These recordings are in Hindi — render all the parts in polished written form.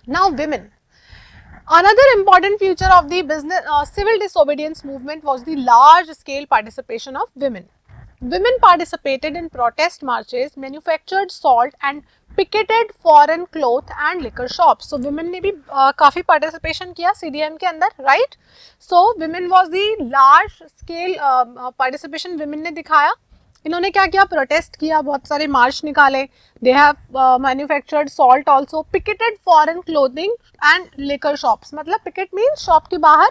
Now women. Another important feature of the civil disobedience movement was the large scale participation of women. Women participated in protest marches, manufactured salt and picketed foreign cloth and liquor shops. So women ने भी काफी participation किया CDM के अंदर, right? So women was the large scale participation women ने दिखाया. इन्होंने क्या किया, प्रोटेस्ट किया, बहुत सारे मार्च निकाले. They have manufactured salt also, picketed foreign clothing and liquor shops. मतलब पिकेट मीन्स शॉप के बाहर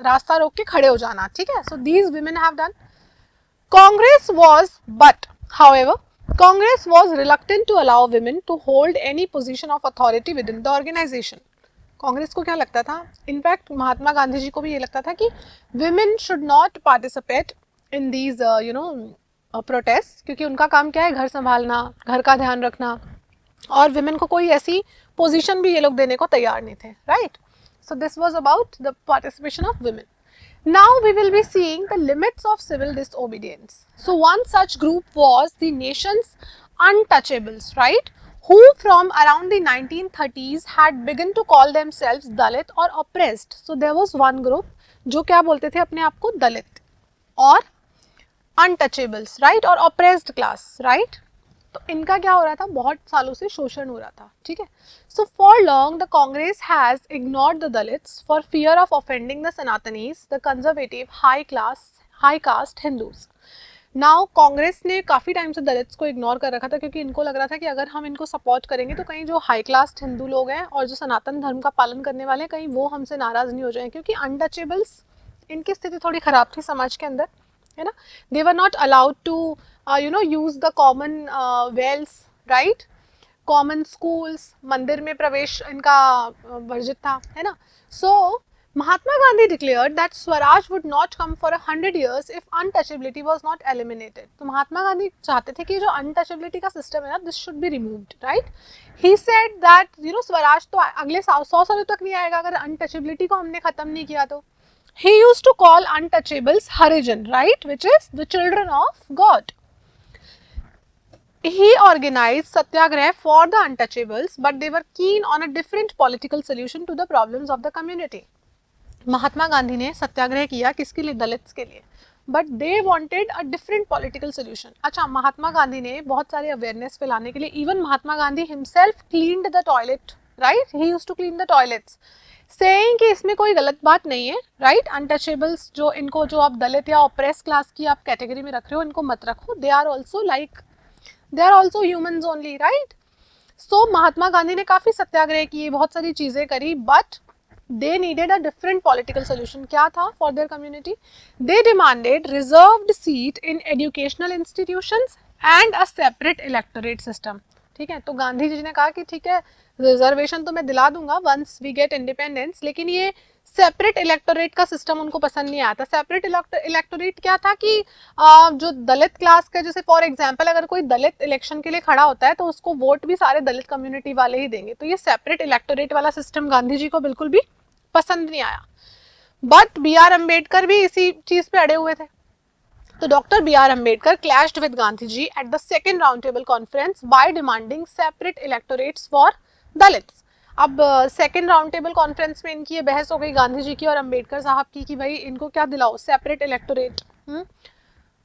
रास्ता रोक के खड़े हो जाना, ठीक है. So these women have done. Congress was, but however Congress was reluctant to allow women to hold any position of authority within the organization. Congress को क्या लगता था, इनफैक्ट महात्मा गांधी जी को भी ये लगता था कि women should not participate in these protest, क्योंकि उनका काम क्या है, घर संभालना, घर का ध्यान रखना, और विमेन को कोई ऐसी पोजीशन भी ये लोग देने को तैयार नहीं थे, right. So this was about the participation of women. Now we will be seeing the limits of civil disobedience. So one such group was the nation's untouchables, right, who from around the 1930s had begun to call themselves Dalit or oppressed. So there was one group जो क्या बोलते थे अपने आप को, दलित और अनटचेबल्स, राइट, और ऑप्रेस्ड क्लास, राइट. तो इनका क्या हो रहा था, बहुत सालों से शोषण हो रहा था, ठीक है. So for long the Congress has ignored the Dalits for fear of offending the Sanatanis, the conservative high caste Hindus. Now Congress ने काफ़ी टाइम से दलित्स को इग्नोर कर रखा था, क्योंकि इनको लग रहा था कि अगर हम इनको सपोर्ट करेंगे तो कहीं जो हाई क्लास हिंदू लोग हैं और जो सनातन धर्म का पालन करने वाले हैं, कहीं वो हमसे नाराज़ नहीं हो जाए, क्योंकि अनटचेबल्स, इनकी स्थिति थोड़ी ख़राब थी समाज के अंदर, है ना. They were not allowed to use the common wells, right, common schools, मंदिर में प्रवेश इनका वर्जित था, है ना. So Mahatma Gandhi declared that swaraj would not come for 100 years if untouchability was not eliminated. तो महात्मा गांधी चाहते थे कि जो अनटचेबिलिटी का सिस्टम है ना, this should be removed, right. He said that Swaraj तो अगले 100 सालों तक नहीं आएगा अगर अनटचेबिलिटी को हमने खत्म नहीं किया तो. He used to call untouchables Harijan, right, which is the children of God. He organized satyagrah for the untouchables, but they were keen on a different political solution to the problems of the community. महात्मा गांधी ने सत्याग्रह किया किसके लिए, दलित्स के लिए, but they wanted a different political solution. अच्छा, महात्मा गांधी ने बहुत सारे अवेयरनेस फैलाने के लिए, even Mahatma Gandhi himself cleaned the toilet, right, he used to clean the toilets, saying कि इसमें कोई गलत बात नहीं है, राइट. अनटचेबल्स जो इनको, जो आप दलित या ऑप्रेस क्लास की आप कैटेगरी में रख रहे हो, इनको मत रखो, they are also humans only, right. So Mahatma Gandhi ने काफ़ी सत्याग्रह किए, बहुत सारी चीज़ें करी, but they needed a different political solution. क्या था for their community? They demanded reserved seat in educational institutions and a separate electorate system. ठीक है, तो गांधी जी ने कहा कि ठीक है, रिजर्वेशन तो मैं दिला दूंगा वंस वी गेट इंडिपेंडेंस, लेकिन ये सेपरेट इलेक्टोरेट का सिस्टम उनको पसंद नहीं आता. सेपरेट इलेक्टोरेट क्या था कि जो दलित क्लास का, जैसे फॉर एग्जांपल अगर कोई दलित इलेक्शन के लिए खड़ा होता है तो उसको वोट भी सारे दलित कम्युनिटी वाले ही देंगे. तो ये सेपरेट इलेक्टोरेट वाला सिस्टम गांधी जी को बिल्कुल भी पसंद नहीं आया. बट बी आर अम्बेडकर भी इसी चीज पे अड़े हुए थे. तो doctor B R Ambedkar clashed with Gandhi ji at the second round table conference by demanding separate electorates for Dalits. अब सेकेंड राउंड टेबल कॉन्फ्रेंस में इनकी ये बहस हो गई गांधी जी की और अम्बेडकर साहब की कि भाई इनको क्या दिलाओ, सेपरेट इलेक्टोरेट.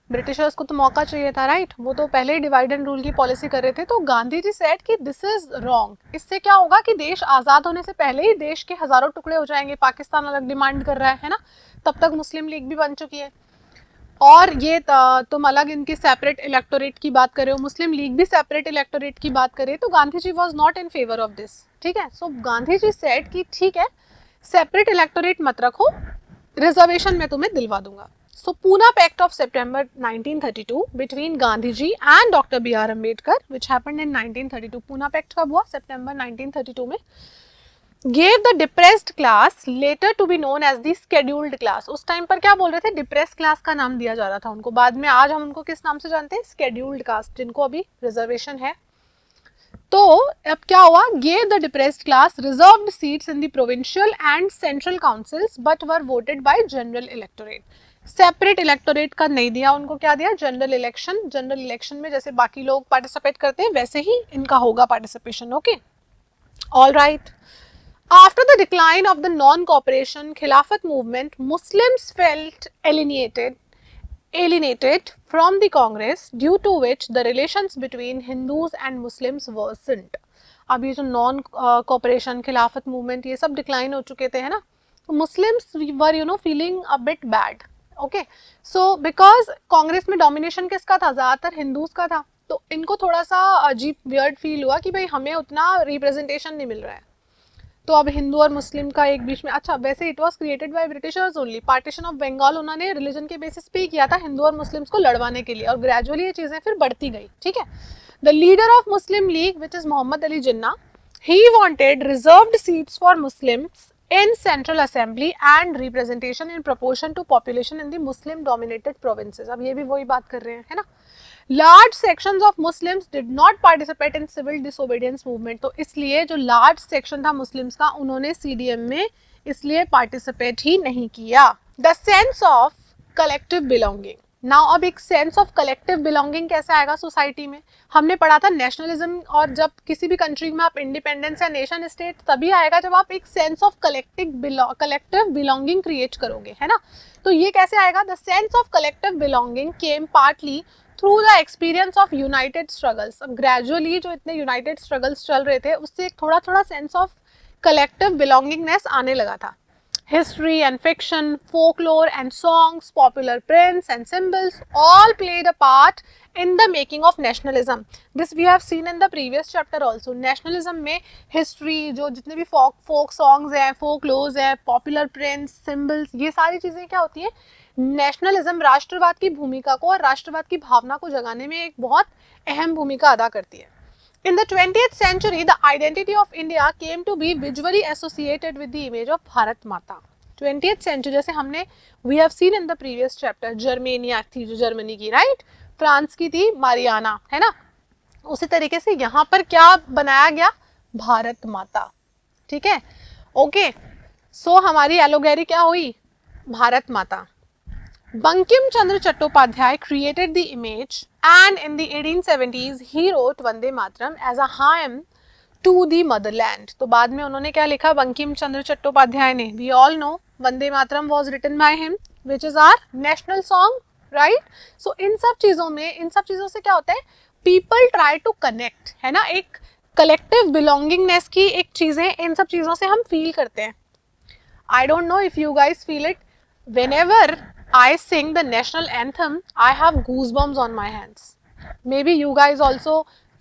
ब्रिटिशर्स को तो मौका चाहिए था, राइट, वो तो पहले ही डिवाइड एंड रूल की पॉलिसी कर रहे थे. तो गांधी जी सेड कि दिस इज रॉन्ग. इससे क्या होगा कि देश आज़ाद होने से पहले ही देश के हजारों टुकड़े हो जाएंगे. पाकिस्तान अलग डिमांड कर रहा है ना, तब तक मुस्लिम लीग भी बन चुकी है, और ये तुम अलग इनके सेपरेट इलेक्टोरेट की बात कर रहे हो, मुस्लिम लीग भी सेपरेट इलेक्टोरेट की बात करे. तो Gandhi ji was not in favour of this. ठीक है, सो गांधी जी सेड कि ठीक है, सेपरेट इलेक्टोरेट मत रखो, रिजर्वेशन मैं तुम्हें दिलवा दूंगा. So Poona pact of September 1932 between Gandhi ji and doctor B R Ambedkar which happened in 1932. Poona pact कब हुआ? सितंबर 1932 में. gave the depressed class later to be known as the scheduled class. उस टाइम पर क्या बोल रहे थे? डिप्रेस क्लास का नाम दिया जा रहा था उनको. बाद में आज हम उनको किस नाम से जानते हैं? scheduled caste, जिनको अभी रिजर्वेशन है. तो अब क्या हुआ? gave the depressed class reserved seats in the provincial and central councils but were voted by general electorate. Separate electorate का नहीं दिया उनको, क्या दिया? General election. जनरल इलेक्शन में जैसे बाकी लोग पार्टिसिपेट करते हैं वैसे ही इनका होगा participation. Okay, all right. After the decline of the non-cooperation Khilafat movement, Muslims felt alienated from the Congress, due to which the relations between Hindus and Muslims worsened. अब ये जो नॉन कॉपरेशन खिलाफत मूवमेंट ये सब डिक्लाइन हो चुके थे, है ना, Muslims were feeling a bit bad. Okay, so because Congress में डोमिनेशन किसका था, ज़्यादातर हिंदूज का था, तो इनको थोड़ा सा अजीब वियर्ड फील हुआ कि भाई हमें उतना रिप्रेजेंटेशन नहीं मिल रहा है. तो अब हिंदू और मुस्लिम का एक बीच में, अच्छा वैसे it was created by britishers only. Partition of Bengal उन्होंने रिलीजन के बेसिस पे किया था हिंदू और मुस्लिम्स को लड़वाने के लिए, और ग्रेजुअली ये चीज़ें फिर बढ़ती गई. ठीक है. The leader of Muslim League which is Mohammad Ali Jinnah, he wanted reserved seats for Muslims in central assembly and representation in proportion to population in the Muslim dominated provinces. अब ये भी वही बात कर रहे हैं, है ना. Large sections of Muslims did not participate in civil disobedience movement. तो इसलिए जो large section था मुस्लिम्स का, उन्होंने CDM में इसलिए participate ही नहीं किया. The sense of collective belonging. Now अब एक सेंस ऑफ कलेक्टिव बिलोंगिंग कैसे आएगा सोसाइटी में, हमने पढ़ा था नेशनलिज्म, और जब किसी भी कंट्री में आप इंडिपेंडेंस या नेशन स्टेट तभी आएगा जब आप एक sense of collective belonging create करोगे, है ना. तो ये कैसे आएगा, the sense of collective belonging came partly through the experience of United struggles. Gradually जो इतने यूनाइटेड स्ट्रगल्स चल रहे थे उससे एक थोड़ा थोड़ा सेंस ऑफ कलेक्टिव बिलोंगिंगनेस आने लगा था. History and fiction, folklore and songs, popular prints and symbols all played a part in the making of nationalism. This we have seen in the previous chapter also. Nationalism में history, जो जितने भी folk songs हैं, folklores हैं, popular prints, symbols, ये सारी चीज़ें क्या होती हैं, नेशनलिज्म राष्ट्रवाद की भूमिका को और राष्ट्रवाद की भावना को जगाने में एक बहुत अहम भूमिका अदा करती है. In the 20th century, the identity of India came to be visually associated with the image of Bharat Mata. 20th century जैसे हमने we have seen in the previous chapter, Germania थी जो जर्मनी की, राइट, फ्रांस की थी मारियाना, है ना. उसी तरीके से यहाँ पर क्या बनाया गया, भारत माता. ठीक है. ओके, सो हमारी एलोगेरी क्या हुई, भारत माता. Bankim Chandra Chattopadhyay created the image, and in the 1870s he wrote Vande Mataram as a hymn to the motherland. तो बाद में उन्होंने क्या लिखा बंकिम चंद्र चट्टोपाध्याय ने, we all know Vande Mataram was written by him, which is our national song, right? So इन सब चीज़ों से क्या होता है, people try to connect, है ना, एक collective belongingness की एक चीज़ें, इन सब चीज़ों से हम feel करते हैं. I don't know if you guys feel it. Whenever I sing the national anthem, I have goosebumps on my hands. Maybe you guys also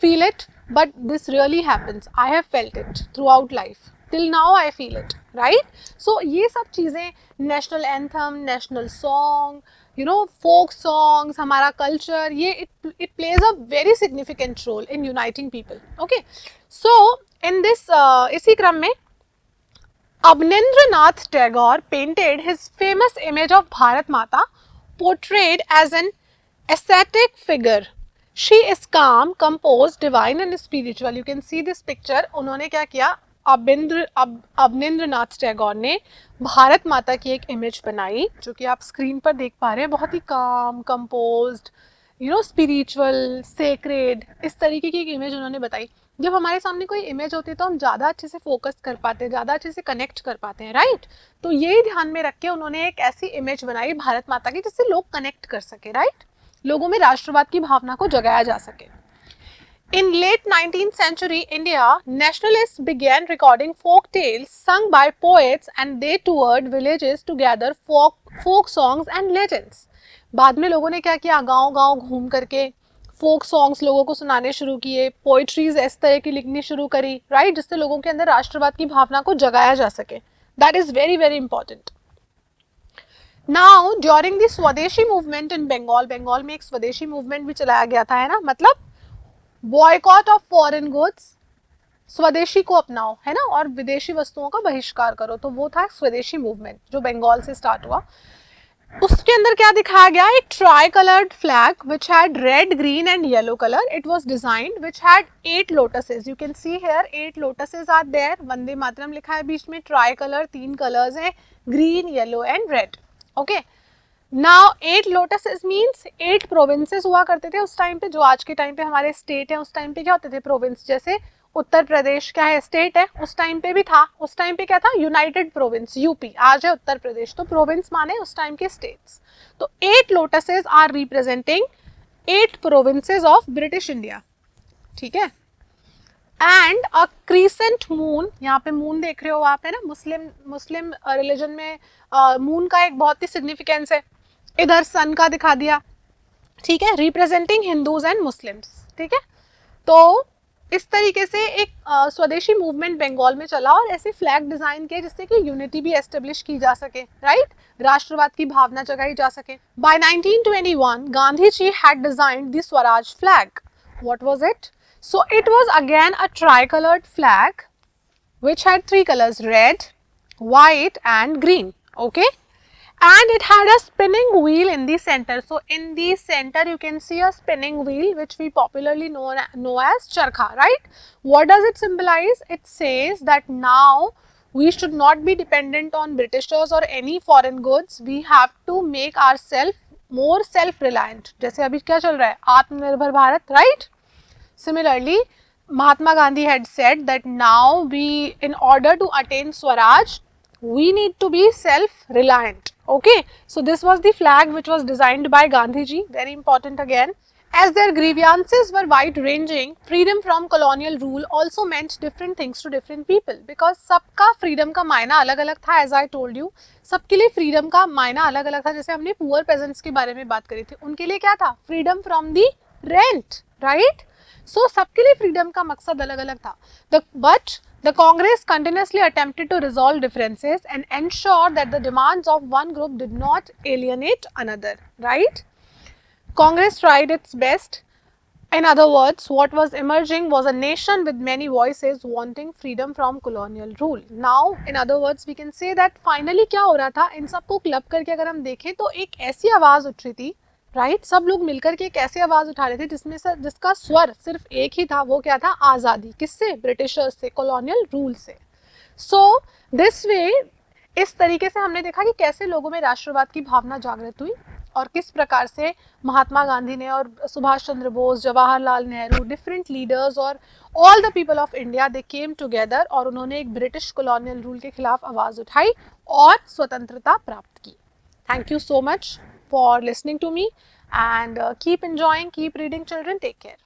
feel it, but this really happens. I have felt it throughout life. Till now I feel it, right? So ये सब चीज़ें, national anthem, national song, folk songs, हमारा culture, ये it plays a very significant role in uniting people. Okay, so in this इसी क्रम में Abhinendranath Tagore painted his famous image of Bharat Mata, portrayed as an ascetic figure. She is calm, composed, divine and spiritual. You can see this picture. उन्होंने क्या किया, अवनिंद्रनाथ टैगोर ने भारत माता की एक इमेज बनाई, जो कि आप स्क्रीन पर देख पा रहे हैं. बहुत ही काम, कंपोज्ड, स्पिरिचुअल, सेक्रेड, इस तरीके की एक इमेज उन्होंने बताई. जब हमारे सामने कोई इमेज होती है तो हम ज़्यादा अच्छे से फोकस कर पाते हैं, ज़्यादा अच्छे से कनेक्ट कर पाते हैं, राइट. तो यही ध्यान में रख के उन्होंने एक ऐसी इमेज बनाई भारत माता की जिससे लोग कनेक्ट कर सके, राइट, लोगों में राष्ट्रवाद की भावना को जगाया जा सके. In late 19th century India, nationalists began recording folk tales sung by poets, and they toured villages to gather folk songs and legends. बाद में लोगों ने क्या किया, गांव-गांव घूम करके फोक सॉन्ग्स लोगों को सुनाने शुरू किए, पोइट्रीज इस तरह की लिखनी शुरू करी, राइट, जिससे लोगों के अंदर राष्ट्रवाद की भावना को जगाया जा सके. That is very very important. Now during the स्वदेशी मूवमेंट इन बंगाल में एक स्वदेशी मूवमेंट भी चलाया गया था, है ना, मतलब बॉयकॉट ऑफ फॉरेन गुड्स, स्वदेशी को अपनाओ, है ना, और विदेशी वस्तुओं का बहिष्कार करो. तो वो था स्वदेशी मूवमेंट जो बंगाल से स्टार्ट हुआ. उसके अंदर क्या दिखाया गया, एक tricoloured flag which had red, green and yellow colour. It was designed which had 8 lotuses. You can see here 8 lotuses are there. Vande Mataram लिखा है बीच में, ट्राई कलर, 3 कलर्स हैं, green, yellow and red. Okay, now 8 lotuses means 8 provinces हुआ करते थे उस टाइम पे. जो आज के टाइम पे हमारे स्टेट है, उस टाइम पे क्या होते थे, प्रोविंस. जैसे उत्तर प्रदेश क्या है, स्टेट है, उस टाइम पे भी था, उस टाइम पे क्या था, यूनाइटेड प्रोविंस, यूपी, आज है उत्तर प्रदेश, तो प्रोविंस माने उस टाइम के स्टेट्स। तो 8 lotuses are representing 8 provinces of British India, ठीक है। एंड अ क्रीसेंट मून, यहाँ पे मून देख रहे हो आप, है ना, मुस्लिम रिलीजन में मून का एक बहुत ही सिग्निफिकेंस है, इधर सन का दिखा दिया, ठीक है, रिप्रेजेंटिंग हिंदूज एंड मुस्लिम्स, ठीक है। तो इस तरीके से एक स्वदेशी मूवमेंट बंगाल में चला और ऐसे फ्लैग डिजाइन किए जिससे कि यूनिटी भी एस्टेब्लिश की जा सके, राइट, राष्ट्रवाद की भावना जगाई जा सके। By 1921 Gandhi ji had designed the swaraj flag. What was it? So it was again a tricoloured flag which had 3 colors, red, white and green, okay, and it had a spinning wheel in the center. So in the center you can see a spinning wheel which we popularly know as charkha, right? What does it symbolize? It says that now we should not be dependent on Britishers or any foreign goods. We have to make ourselves more self-reliant. जैसे अभी क्या चल रहा है, आत्मनिर्भर Bharat, right? Similarly, Mahatma Gandhi had said that now we, in order to attain Swaraj, we need to be self-reliant. Okay, so this was the flag which was designed by Gandhi ji, very important again. As their grievances were wide-ranging, freedom from colonial rule also meant different things to different people because सबका freedom का मायना अलग-अलग था, as I told you. सबके लिए freedom का मायना अलग-अलग था, जैसे हमने poor peasants के बारे में बात करी थी, उनके लिए क्या था, freedom from the rent, right? सो सबके लिए फ्रीडम का मकसद अलग अलग था, but the Congress continuously attempted to resolve differences and ensure that the demands of one group did not alienate another, right? Congress tried its best. In other words, what was emerging was a nation with many voices wanting freedom from colonial rule. Now, in other words, we can say that finally क्या हो रहा था, इन सबको क्लब करके अगर हम देखें तो एक ऐसी आवाज उठ रही थी, राइट, सब लोग मिलकर के एक ऐसी आवाज उठा रहे थे जिसमें से जिसका स्वर सिर्फ एक ही था, वो क्या था, आज़ादी, किससे, ब्रिटिशर्स से, कॉलोनियल रूल से. सो दिस वे, इस तरीके से हमने देखा कि कैसे लोगों में राष्ट्रवाद की भावना जागृत हुई और किस प्रकार से महात्मा गांधी ने और सुभाष चंद्र बोस, जवाहरलाल नेहरू, डिफरेंट लीडर्स और all the people of India they came together और उन्होंने एक ब्रिटिश कॉलोनियल रूल के खिलाफ आवाज उठाई और स्वतंत्रता प्राप्त की. Thank you so much for listening to me and keep enjoying, keep reading, children. Take care.